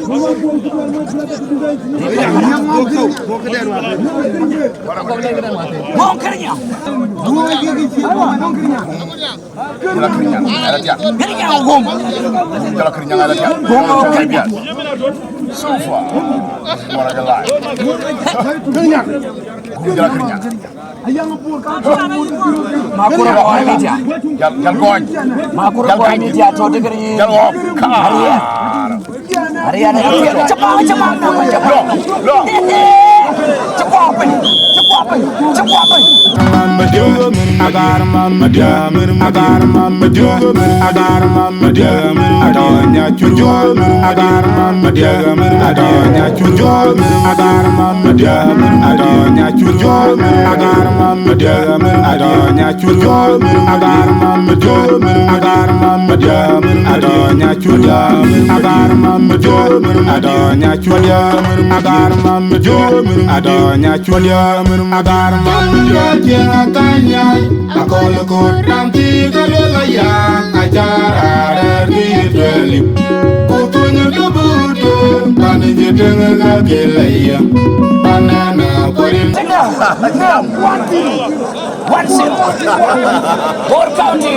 Ngong Kernyang. Kernyang ada dia. Kernyang Ngong. Kalau Kernyang ada dia. Ngong Kernyang. Sofa. Orang gelap. Kernyang. Kalau Kernyang. Makura ko ay media. Ajakguong. Makura ko ay media to de kani. Jalop. Harian cepat. I got mama diamond, I got mama diamond, I got mama diamond, I don't need your job, I got mama diamond, I don't need your job, I got mama diamond, I don't need your job, I got mama diamond, I don't need your job, I got mama diamond, I got mama diamond, I don't need your job, I got mama diamond, I don't need your job, I got mama diamond, I don't need your job, I got mama diamond. Aku lekut nanti kalau yang acara di kutunya kebutuhan panen jedeng ngagelaya panana korin One cent. Four county.